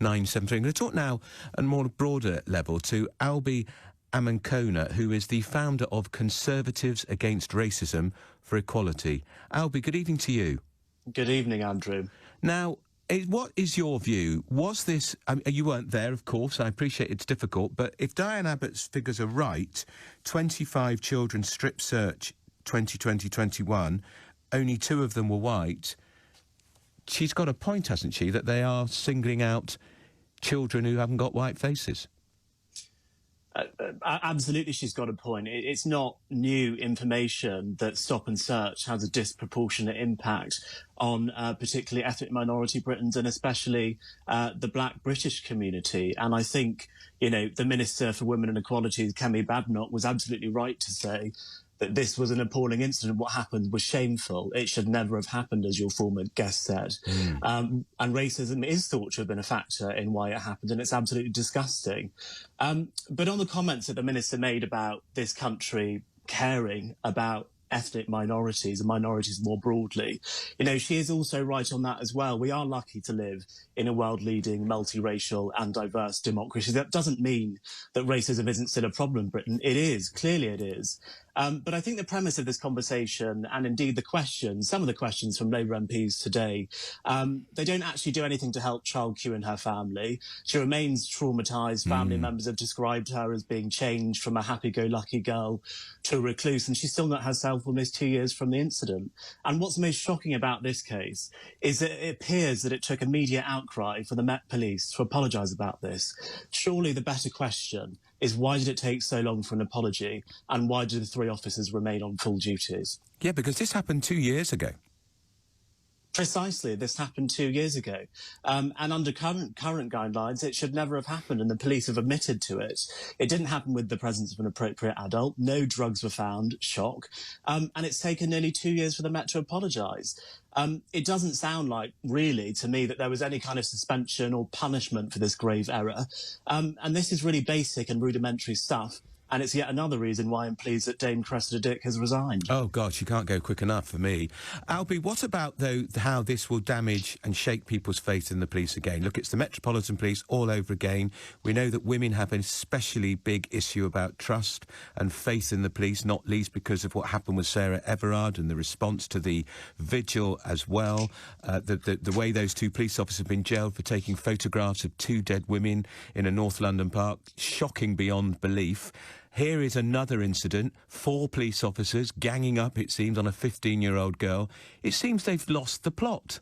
973. I'm going to talk now on a more broader level to Albie Amankona, who is the founder of Conservatives Against Racism for Equality. Albie, good evening to you. Good evening, Andrew. Now, what is your view? Was this... you weren't there, of course. I appreciate it's difficult. But if Diane Abbott's figures are right, 25 children strip search 2020-21, only 2 of them were white. She's got a point, hasn't she, that they are singling out children who haven't got white faces? Absolutely, she's got a point. It's not new information that stop and search has a disproportionate impact on particularly ethnic minority Britons and especially the Black British community. And I think, you know, the Minister for Women and Equality, Kemi Badenoch, was absolutely right to say that this was an appalling incident. What happened was shameful. It should never have happened, as your former guest said. And racism is thought to have been a factor in why it happened, and it's absolutely disgusting. But on the comments that the minister made about this country caring about ethnic minorities and minorities more broadly, you know, she is also right on that as well. We are lucky to live in a world-leading, multiracial and diverse democracy. That doesn't mean that racism isn't still a problem in Britain. It is. Clearly it is. But I think the premise of this conversation, and indeed the questions, some of the questions from Labour MPs today, they don't actually do anything to help Child Q and her family. She remains traumatised. Family members have described her as being changed from a happy-go-lucky girl to a recluse, and she's still not herself almost 2 years from the incident. And what's most shocking about this case is that it appears that it took immediate outcry for the Met Police to apologise about this. Surely the better question is, why did it take so long for an apology, and why did the 3 officers remain on full duties? Yeah, because this happened 2 years ago. Precisely, this happened 2 years ago. And under current guidelines, it should never have happened, and the police have admitted to it. It didn't happen with the presence of an appropriate adult. No drugs were found. Shock. And it's taken nearly 2 years for the Met to apologise. It doesn't sound like, really, to me, that there was any kind of suspension or punishment for this grave error. And this is really basic and rudimentary stuff. And it's yet another reason why I'm pleased that Dame Cressida Dick has resigned. Oh, God, she can't go quick enough for me. Albie, what about, though, how this will damage and shake people's faith in the police again? Look, it's the Metropolitan Police all over again. We know that women have an especially big issue about trust and faith in the police, not least because of what happened with Sarah Everard and the response to the vigil as well. The way those 2 police officers have been jailed for taking photographs of 2 dead women in a North London park. Shocking beyond belief. Here is another incident, 4 police officers ganging up, it seems, on a 15-year-old girl. It seems they've lost the plot.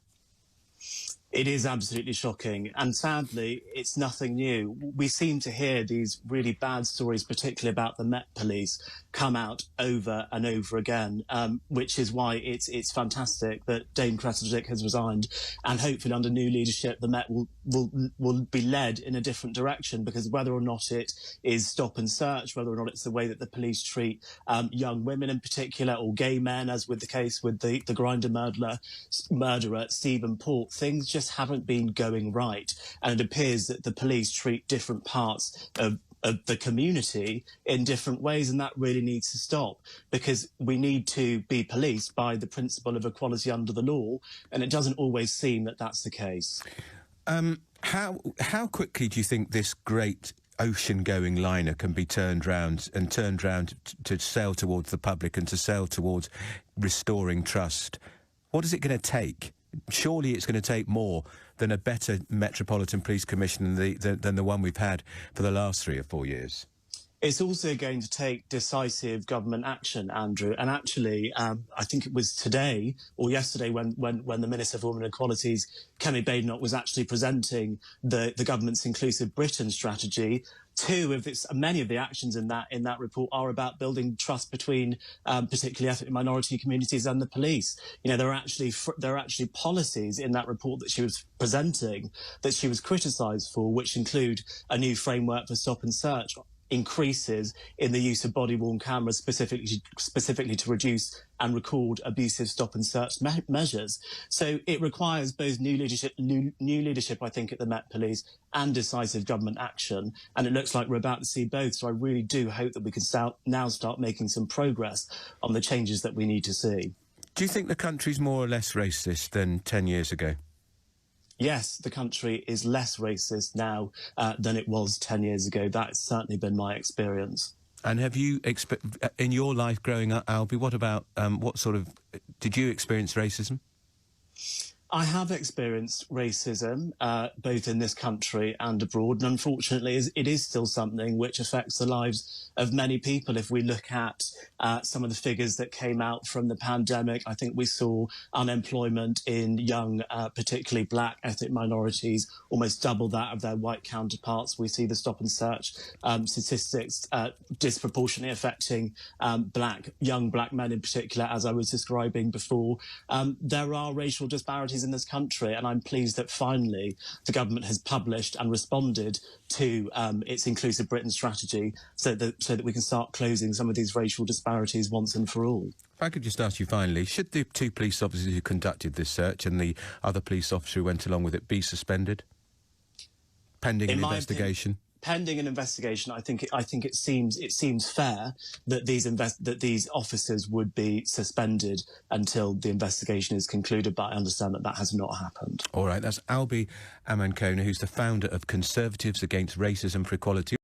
It is absolutely shocking, and sadly, it's nothing new. We seem to hear these really bad stories, particularly about the Met Police, come out over and over again, which is why it's fantastic that Dame Cressida Dick has resigned, and hopefully under new leadership the Met will be led in a different direction, because whether or not it is stop and search, whether or not it's the way that the police treat young women in particular, or gay men, as with the case with the Grindr murderer Stephen Port, things just haven't been going right, and it appears that the police treat different parts of the community in different ways, and that really needs to stop, because we need to be policed by the principle of equality under the law, and it doesn't always seem that that's the case. How quickly do you think this great ocean-going liner can be turned round to sail towards the public and to sail towards restoring trust? What is it going to take? Surely it's going to take more than a better Metropolitan Police Commission than the one we've had for the last 3 or 4 years. It's also going to take decisive government action, Andrew. And actually, I think it was today or yesterday when the Minister for Women and Equalities, Kemi Badenoch, was actually presenting the government's Inclusive Britain strategy. Many of the actions in that report are about building trust between particularly ethnic minority communities and the police. You know, there are actually policies in that report that she was presenting that she was criticised for, which include a new framework for stop and search, increases in the use of body-worn cameras specifically to reduce and record abusive stop and search measures. So it requires both new leadership, I think, at the Met Police and decisive government action. And it looks like we're about to see both. So I really do hope that we can now start making some progress on the changes that we need to see. Do you think the country's more or less racist than 10 years ago? Yes, the country is less racist now than it was 10 years ago. That's certainly been my experience. And have you, in your life growing up, Albie, what about, did you experience racism? I have experienced racism, both in this country and abroad, and unfortunately it is still something which affects the lives of many people. If we look at some of the figures that came out from the pandemic, I think we saw unemployment in young, particularly black ethnic minorities, almost double that of their white counterparts. We see the stop and search statistics disproportionately affecting young black men in particular, as I was describing before. There are racial disparities in this country, and I'm pleased that finally the government has published and responded to its Inclusive Britain strategy so that we can start closing some of these racial disparities once and for all. If I could just ask you finally, should the 2 police officers who conducted this search and the other police officer who went along with it be suspended pending an investigation? Pending an investigation, I think it seems fair that these officers would be suspended until the investigation is concluded. But I understand that has not happened. All right, that's Albie Amankona, who's the founder of Conservatives Against Racism for Equality.